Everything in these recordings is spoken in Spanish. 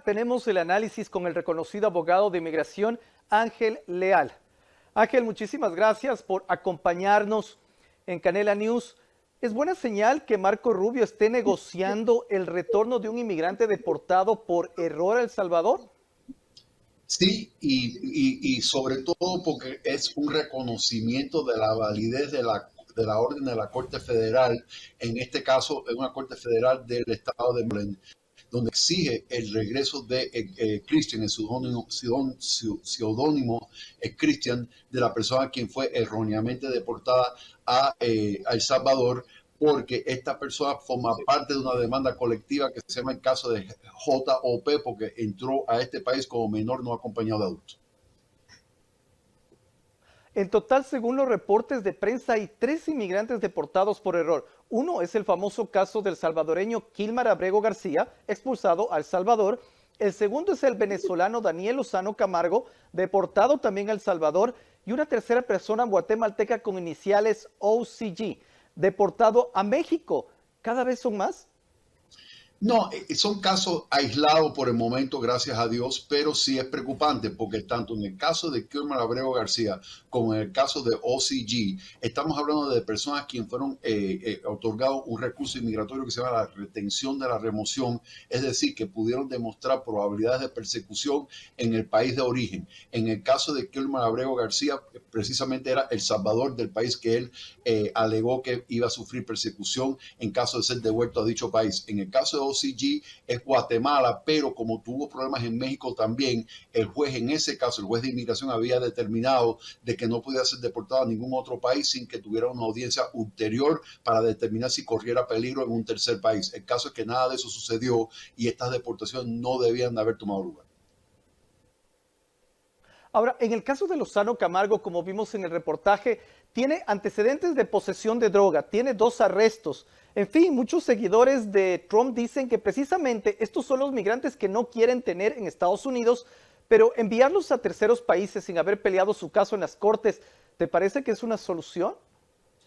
ahora tenemos el análisis con el reconocido abogado de inmigración Ángel Leal. Ángel, muchísimas gracias por acompañarnos en Canela News. ¿Es buena señal que Marco Rubio esté negociando el retorno de un inmigrante deportado por error a El Salvador? Sí, y sobre todo porque es un reconocimiento de la validez de la orden de la Corte Federal, en este caso es una Corte Federal del Estado de Maryland, donde exige el regreso de Christian, el seudónimo Christian, de la persona quien fue erróneamente deportada a El Salvador, porque esta persona forma parte de una demanda colectiva que se llama el caso de JOP, porque entró a este país como menor no acompañado de adulto. En total, según los reportes de prensa, hay 3 inmigrantes deportados por error. Uno es el famoso caso del salvadoreño Kilmar Abrego García, expulsado a El Salvador. El segundo es el venezolano Daniel Lozano Camargo, deportado también a El Salvador. Y una tercera persona guatemalteca con iniciales OCG, deportado a México. ¿Cada vez son más? No, son casos aislados por el momento, gracias a Dios, pero sí es preocupante porque tanto en el caso de Kilmar Abrego García como en el caso de OCG, estamos hablando de personas quienes fueron otorgados un recurso inmigratorio que se llama la retención de la remoción, es decir, que pudieron demostrar probabilidades de persecución en el país de origen. En el caso de Kilmar Abrego García, precisamente era El Salvador, del país que él alegó que iba a sufrir persecución en caso de ser devuelto a dicho país. En el caso de OCG es Guatemala, pero como tuvo problemas en México también, el juez en ese caso, el juez de inmigración había determinado de que no podía ser deportado a ningún otro país sin que tuviera una audiencia ulterior para determinar si corriera peligro en un tercer país. El caso es que nada de eso sucedió y estas deportaciones no debían de haber tomado lugar. Ahora, en el caso de Lozano Camargo, como vimos en el reportaje, tiene antecedentes de posesión de droga, tiene 2 arrestos. En fin, muchos seguidores de Trump dicen que precisamente estos son los migrantes que no quieren tener en Estados Unidos, pero enviarlos a terceros países sin haber peleado su caso en las cortes, ¿te parece que es una solución?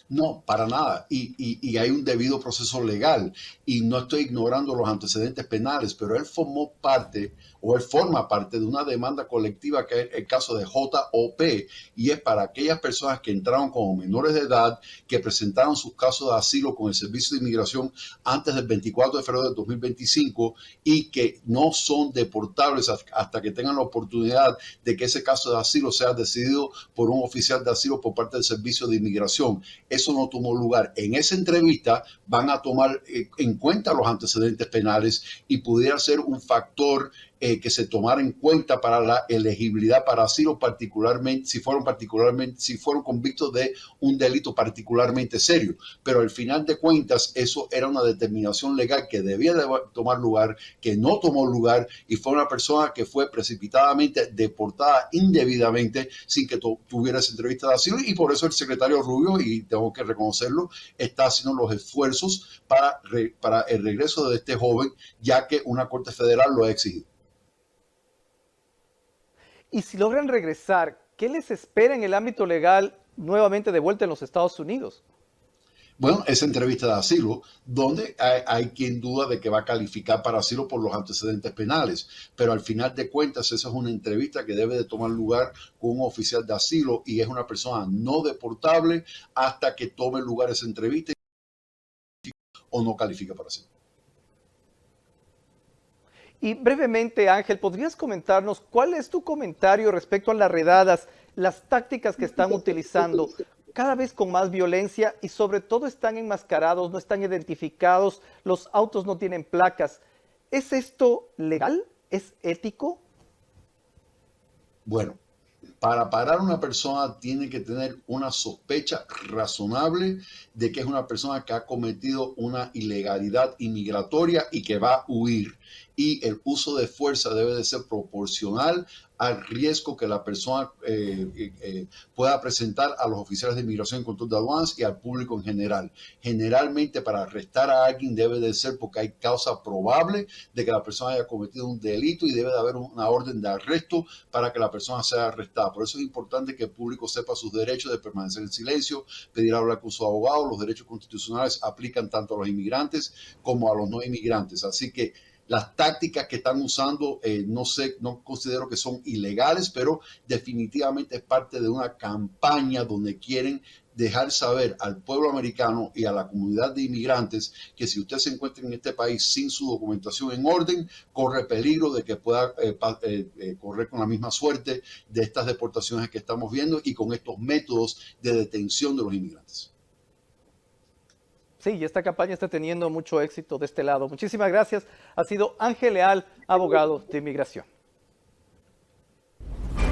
No, para nada. Y hay un debido proceso legal. Y no estoy ignorando los antecedentes penales, pero él formó parte o él forma parte de una demanda colectiva que es el caso de JOP. Y es para aquellas personas que entraron como menores de edad, que presentaron sus casos de asilo con el Servicio de Inmigración antes del 24 de febrero de 2025 y que no son deportables hasta que tengan la oportunidad de que ese caso de asilo sea decidido por un oficial de asilo por parte del Servicio de Inmigración. Eso no tomó lugar. En esa entrevista van a tomar en cuenta los antecedentes penales y pudiera ser un factor que se tomara en cuenta para la elegibilidad para asilo, particularmente si fueron convictos de un delito particularmente serio. Pero al final de cuentas, eso era una determinación legal que debía de tomar lugar, que no tomó lugar, y fue una persona que fue precipitadamente deportada indebidamente sin que tuviera esa entrevista de asilo, y por eso el secretario Rubio, y tengo que reconocerlo, está haciendo los esfuerzos para el regreso de este joven, ya que una corte federal lo ha exigido. Y si logran regresar, ¿qué les espera en el ámbito legal nuevamente de vuelta en los Estados Unidos? Bueno, esa entrevista de asilo, donde hay quien duda de que va a calificar para asilo por los antecedentes penales, pero al final de cuentas esa es una entrevista que debe de tomar lugar con un oficial de asilo y es una persona no deportable hasta que tome lugar esa entrevista o no califica para asilo. Y brevemente, Ángel, ¿podrías comentarnos cuál es tu comentario respecto a las redadas, las tácticas que están utilizando, cada vez con más violencia y sobre todo están enmascarados, no están identificados, los autos no tienen placas? ¿Es esto legal? ¿Es ético? Bueno, para parar a una persona tiene que tener una sospecha razonable de que es una persona que ha cometido una ilegalidad inmigratoria y que va a huir. Y el uso de fuerza debe de ser proporcional al riesgo que la persona pueda presentar a los oficiales de inmigración y control de aduanas y al público en general. Generalmente para arrestar a alguien debe de ser porque hay causa probable de que la persona haya cometido un delito y debe de haber una orden de arresto para que la persona sea arrestada. Por eso es importante que el público sepa sus derechos de permanecer en silencio, pedir hablar con su abogado. Los derechos constitucionales aplican tanto a los inmigrantes como a los no inmigrantes. Así que Las tácticas que están usando, no sé, no considero que son ilegales, pero definitivamente es parte de una campaña donde quieren dejar saber al pueblo americano y a la comunidad de inmigrantes que si usted se encuentra en este país sin su documentación en orden, corre peligro de que pueda correr con la misma suerte de estas deportaciones que estamos viendo y con estos métodos de detención de los inmigrantes. Sí, y esta campaña está teniendo mucho éxito de este lado. Muchísimas gracias. Ha sido Ángel Leal, abogado de inmigración.